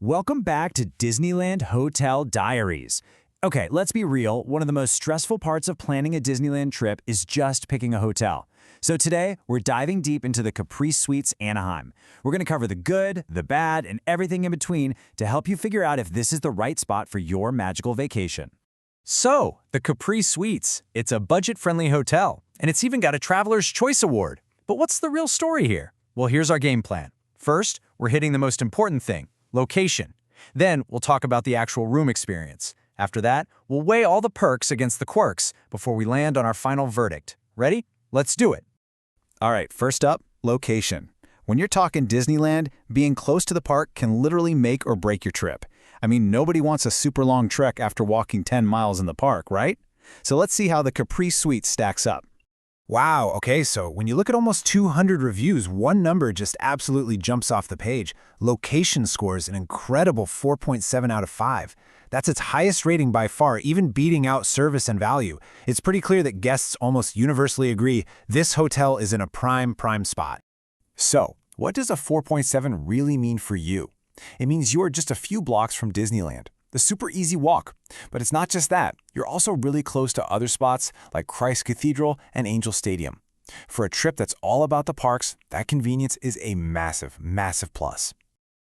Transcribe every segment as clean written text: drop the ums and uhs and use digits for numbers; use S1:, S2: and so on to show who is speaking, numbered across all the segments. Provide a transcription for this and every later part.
S1: Welcome back to Disneyland Hotel Diaries. Okay, let's be real, one of the most stressful parts of planning a Disneyland trip is just picking a hotel. So today, we're diving deep into the Capri Suites Anaheim. We're going to cover the good, the bad, and everything in between to help you figure out if this is the right spot for your magical vacation.
S2: So, the Capri Suites. It's a budget-friendly hotel, and it's even got a Traveler's Choice Award. But what's the real story here? Well, here's our game plan. First, we're hitting the most important thing, location. Then, we'll talk about the actual room experience. After that, we'll weigh all the perks against the quirks before we land on our final verdict. Ready? Let's do it.
S3: All right, first up, location. When you're talking Disneyland, being close to the park can literally make or break your trip. I mean, nobody wants a super long trek after walking 10 miles in the park, right? So let's see how the Capri Suite stacks up.
S4: Wow, okay, so when you look at almost 200 reviews, one number just absolutely jumps off the page. Location scores an incredible 4.7 out of 5. That's its highest rating by far, even beating out service and value. It's pretty clear that guests almost universally agree this hotel is in a prime spot.
S5: So, what does a 4.7 really mean for you? It means you are just a few blocks from Disneyland. The super easy walk. But it's not just that. You're also really close to other spots like Christ Cathedral and Angel Stadium. For a trip that's all about the parks, that convenience is a massive plus.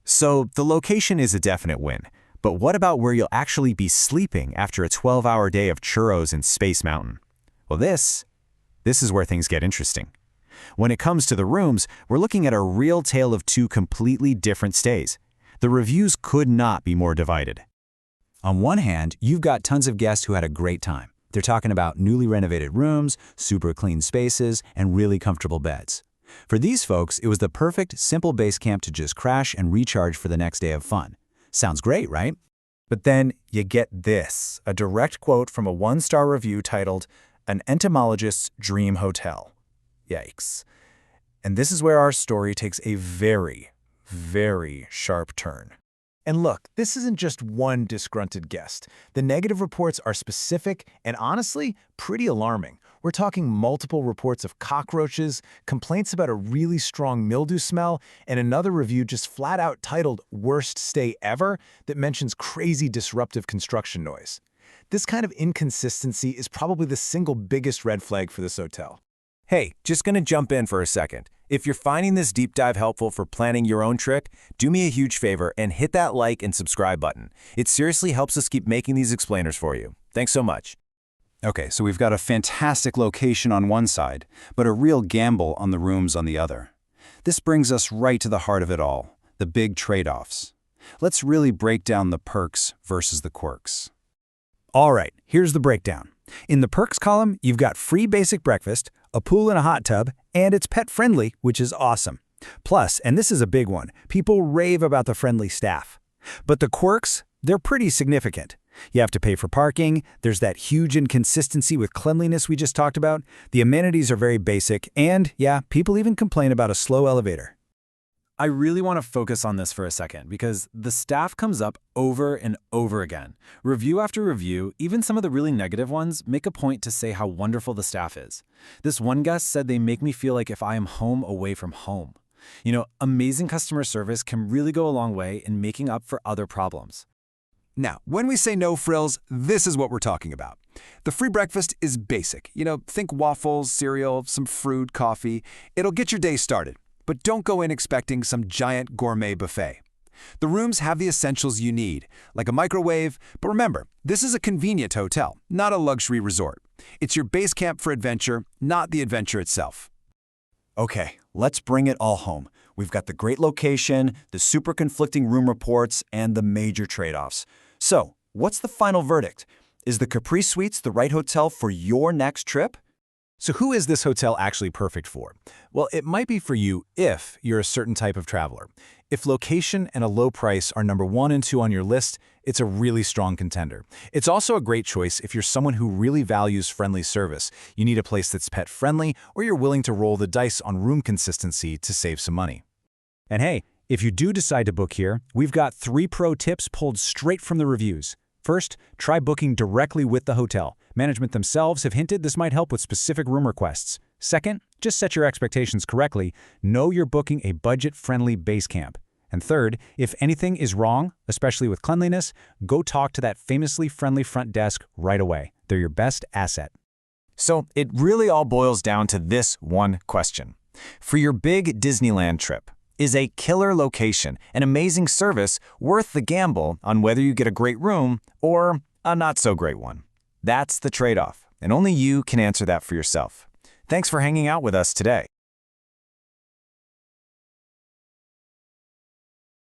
S1: So the location is a definite win. But what about where you'll actually be sleeping after a 12-hour day of churros in Space Mountain? Well, this is where things get interesting. When it comes to the rooms, we're looking at a real tale of two completely different stays. The reviews could not be more divided. On one hand, you've got tons of guests who had a great time. They're talking about newly renovated rooms, super clean spaces, and really comfortable beds. For these folks, it was the perfect, simple base camp to just crash and recharge for the next day of fun. Sounds great, right?
S4: But then you get this, a direct quote from a one-star review titled, "An Entomologist's Dream Hotel." Yikes. And this is where our story takes a very sharp turn. And look, this isn't just one disgruntled guest. The negative reports are specific and honestly, pretty alarming. We're talking multiple reports of cockroaches, complaints about a really strong mildew smell, and another review just flat out titled "Worst Stay Ever" that mentions crazy disruptive construction noise. This kind of inconsistency is probably the single biggest red flag for this hotel.
S5: Hey, just gonna jump in for a second. If you're finding this deep dive helpful for planning your own trip, do me a huge favor and hit that like and subscribe button. It seriously helps us keep making these explainers for you. Thanks so much.
S3: Okay, so we've got a fantastic location on one side, but a real gamble on the rooms on the other. This brings us right to the heart of it all, the big trade-offs. Let's really break down the perks versus the quirks.
S4: All right, here's the breakdown. In the perks column, you've got free basic breakfast, a pool and a hot tub, and it's pet-friendly, which is awesome. Plus, and this is a big one, people rave about the friendly staff. But the quirks, they're pretty significant. You have to pay for parking, there's that huge inconsistency with cleanliness we just talked about, the amenities are very basic, and yeah, people even complain about a slow elevator.
S1: I really want to focus on this for a second because the staff comes up over and over again. Review after review, even some of the really negative ones, make a point to say how wonderful the staff is. This one guest said they make me feel like if I am home away from home. You know, amazing customer service can really go a long way in making up for other problems.
S6: Now, when we say no frills, this is what we're talking about. The free breakfast is basic. You know, think waffles, cereal, some fruit, coffee. It'll get your day started. But don't go in expecting some giant gourmet buffet. The rooms have the essentials you need, like a microwave, but remember, this is a convenient hotel, not a luxury resort. It's your base camp for adventure, not the adventure itself.
S3: Okay, let's bring it all home. We've got the great location, the super conflicting room reports, and the major trade-offs. So, what's the final verdict? Is the Capri Suites the right hotel for your next trip?
S4: So who is this hotel actually perfect for? Well, it might be for you if you're a certain type of traveler. If location and a low price are number 1 and 2 on your list, it's a really strong contender. It's also a great choice if you're someone who really values friendly service. You need a place that's pet-friendly, or you're willing to roll the dice on room consistency to save some money. And hey, if you do decide to book here, we've got 3 pro tips pulled straight from the reviews. First, try booking directly with the hotel. Management themselves have hinted this might help with specific room requests. Second, just set your expectations correctly. Know you're booking a budget-friendly base camp.
S2: And third, if anything is wrong, especially with cleanliness, go talk to that famously friendly front desk right away. They're your best asset.
S1: So it really all boils down to this one question. For your big Disneyland trip, is a killer location and amazing service worth the gamble on whether you get a great room or a not-so-great one? That's the trade-off, and only you can answer that for yourself. Thanks for hanging out with us today.